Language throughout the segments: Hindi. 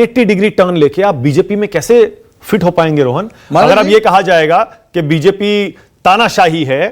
180 डिग्री टर्न लेके आप बीजेपी में कैसे फिट हो पाएंगे रोहन? अगर अब ये कहा जाएगा कि बीजेपी तानाशाही है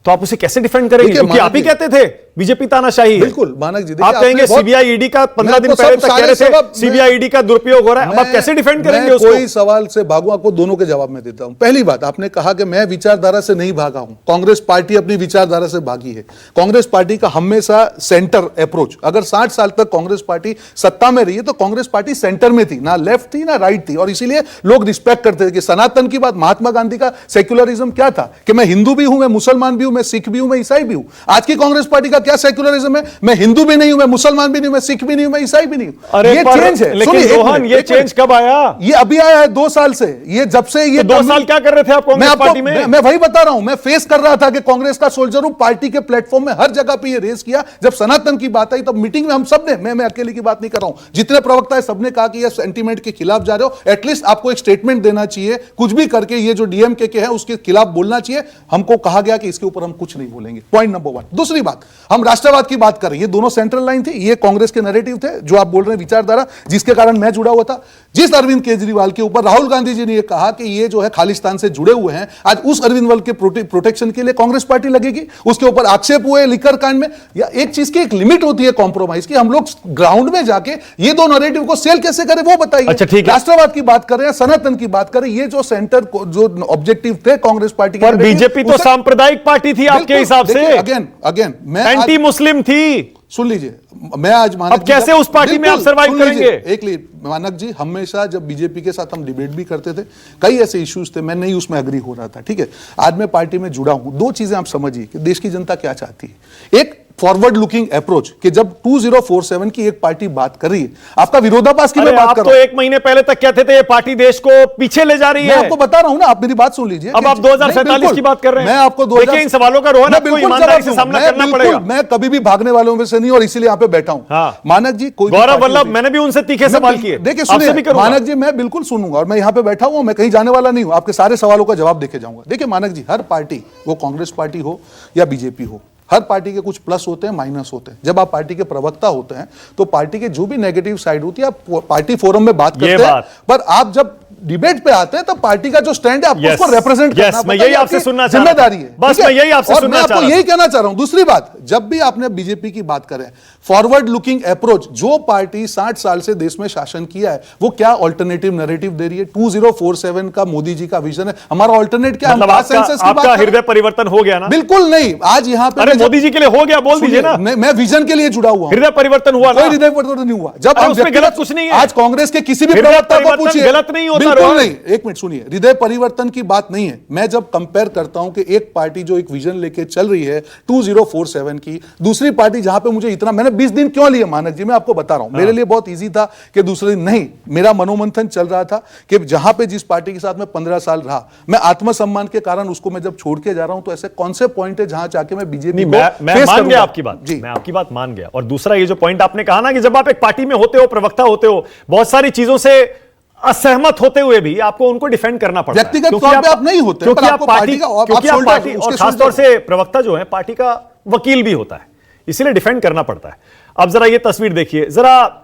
तो आप उसे कैसे डिफेंड करेंगे? क्योंकि आप ही कहते थे बीजेपी तानाशाही है। बिल्कुल मानक जी, आप कहेंगे सीबीआई ईडी का 15 दिन पहले तक कह रहे थे सीबीआई ईडी का दुरुपयोग हो रहा है, अब आप कैसे डिफेंड करेंगे उसको? कोई सवाल से भागू, आपको दोनों के जवाब में देता हूं। पहली बात, आपने कहा कि मैं विचारधारा से नहीं भागा हूं, कांग्रेस पार्टी अपनी विचारधारा से भागी है। कांग्रेस पार्टी का हमेशा सेंटर अप्रोच, अगर 60 साल तक कांग्रेस पार्टी सत्ता में रही है तो कांग्रेस पार्टी सेंटर में थी, ना लेफ्ट थी ना राइट थी, और इसीलिए लोग रिस्पेक्ट करते थे कि सनातन की बात, महात्मा गांधी का सेक्युलरिज्म क्या था कि मैं हिंदू भी हूं, मैं मुसलमान भी हूं, मैं सिख भी हूं, मैं ईसाई भी हूं। आज की कांग्रेस पार्टी का क्या सेक्युलरिज्म है? मैं हिंदू भी नहीं हूं, मैं मुसलमान भी नहीं हूं, मैं सिख भी नहीं हूं, मैं ईसाई भी नहीं हूं। अरे ये चेंज है। लेकिन रोहन, ये चेंज कब आया? ये अभी आया है 2 साल से। ये जब से ये तो 2 साल क्या कर रहे थे आप कांग्रेस पार्टी में? मैं वही बता रहा हूं, मैं फेस कर रहा था कि कांग्रेस का सोल्जर हूं, पार्टी के प्लेटफॉर्म में हर जगह पे ये रेस किया। जब सनातन की बात आई तब मीटिंग में हम सब ने, मैं अकेले की बात नहीं कर रहा हूं, जितने प्रवक्ता है सबने कहा कि ये सेंटीमेंट के खिलाफ जा रहे हो, एटलीस्ट आपको एक स्टेटमेंट देना चाहिए, कुछ भी करके ये जो डीएमके के है उसके खिलाफ बोलना चाहिए। हमको कहा गया कि इसके ऊपर हम कुछ नहीं बोलेंगे, पॉइंट नंबर 1। दूसरी बात, हम राष्ट्रवाद की बात कर रहे हैं, ये दोनों सेंट्रल लाइन थी, ये कांग्रेस के नैरेटिव थे जो आप बोल रहे हैं विचारधारा, जिसके कारण मैं जुड़ा हुआ था। जिस अरविंद केजरीवाल के ऊपर राहुल गांधी जी ने यह कहा कि ये जो है खालिस्तान से जुड़े हुए हैं, आज उस अरविंद वाल के प्रोटेक्शन के लिए कांग्रेस पार्टी लगेगी। उसके ऊपर आक्षेप हुए लिकर कांड में। या एक चीज की एक लिमिट होती है कॉम्प्रोमाइज की, हम लोग ग्राउंड में जाके ये दो नैरेटिव को सेल कैसे करें वो बताइए। अच्छा ठीक है, राष्ट्रवाद की बात करें, सनातन की बात करें, ये जो सेंटर जो ऑब्जेक्टिव थे कांग्रेस पार्टी के, पर बीजेपी तो सांप्रदायिक पार्टी थी आपके हिसाब से, अगेन मैं एंटी मुस्लिम थी। सुन लीजिए, मैं आज मानक अब कैसे उस पार्टी में आप सर्वाइव करेंगे? एक मानक जी, हमेशा जब बीजेपी के साथ हम डिबेट भी करते थे, कई ऐसे इश्यूज थे, मैं नहीं उसमें एग्री हो रहा था, ठीक है। आज मैं पार्टी में जुड़ा हूं, 2 चीजें आप समझिए कि देश की जनता क्या चाहती है। एक फॉरवर्ड लुकिंग अप्रोच कि जब 2047 की एक पार्टी बात कर रही है, आपका विरोधाभास की मैं बात कर रहा हूं। आप तो 1 महीने पहले तक कहते थे ये पार्टी देश को पीछे ले जा रही है। मैं आपको बता रहा हूं ना, आप मेरी बात सुन लीजिए। अब आप 2047 की बात कर रहे हैं। मैं आपको देखिए, इन सवालों का रोहन आपको ईमानदारी से सामना करना पड़ेगा। मैं कभी भी भागने वालों में से नहीं, और इसीलिए यहां पे बैठा हूं। हाँ। मानक जी, कोई गौरव वल्लभ, मैंने भी उनसे तीखे सवाल किए। देखिए सुनिए मानक जी, मैं बिल्कुल सुनूंगा, और मैं यहां पे बैठा हूं, मैं कहीं जाने वाला नहीं हूं, आपके सारे सवालों का जवाब देके जाऊंगा। देखिए मानक जी, हर पार्टी, वो कांग्रेस पार्टी हो या बीजेपी हो, हर पार्टी के कुछ प्लस होते हैं, माइनस होते हैं। जब आप पार्टी के प्रवक्ता होते हैं तो पार्टी के जो भी नेगेटिव साइड होती है आप पार्टी फोरम में बात करते हैं, पर आप जब डिबेट पे आते हैं तो पार्टी का जो स्टैंड है आपको उसको रिप्रेजेंट करना मैं यही आपसे सुनना चाह रहा हूं, जिम्मेदारी है। बस मैं यही आपसे सुनना चाह रहा हूं, आपको यही कहना चाह रहा हूं। दूसरी बात, जब भी आपने बीजेपी की बात करें, फॉरवर्ड लुकिंग अप्रोच, जो पार्टी 60 साल से देश में शासन किया है वो क्या ऑल्टरनेटिव नैरेटिव दे रही है? 2047 का मोदी जी का विजन है, हमारा ऑल्टरनेट क्या? मतलब आपका हृदय परिवर्तन हो गया ना? बिल्कुल नहीं, आज यहाँ पे मोदी जी के लिए हो गया, बोल दीजिए ना। मैं विजन के लिए जुड़ा हुआ, हृदय परिवर्तन हुआ? कोई हृदय परिवर्तन नहीं हुआ। जब हम गलत कुछ नहीं है। आज कांग्रेस के किसी भी प्रवक्ता को पूछिए, गलत नहीं होता। बिल्कुल नहीं, एक मिनट सुनिए, हृदय परिवर्तन की बात नहीं है। मैं जब कंपेयर करता हूं कि एक पार्टी जो एक विजन लेके चल रही है 2047 की, दूसरी पार्टी जहां पे मुझे इतना, मैंने 20 दिन क्यों लिए मानक जी, मैं आपको बता रहा हूं। मेरे लिए बहुत इजी था कि दूसरे दिन नहीं, मेरा मनोमंथन चल रहा था कि जहां पे जिस पार्टी के साथ मैं 15 साल रहा, मैं आत्मसम्मान के कारण उसको मैं जब छोड़ के जा रहा हूं, तो ऐसे कौन से पॉइंट है जहां जाके मैं बीजेपी मैं मान गया आपकी बात, मैं आपकी बात मान गया। और दूसरा ये जो पॉइंट आपने कहा ना कि जब आप एक पार्टी में होते हो, प्रवक्ता होते हो, बहुत सारी चीजों से असहमत होते हुए भी आपको उनको डिफेंड करना पड़ता है, व्यक्तिगत तौर पे आप नहीं होते, क्योंकि आप पार्टी और खासतौर से प्रवक्ता जो है पार्टी का वकील भी होता है, इसीलिए डिफेंड करना पड़ता है। अब जरा ये तस्वीर देखिए, जरा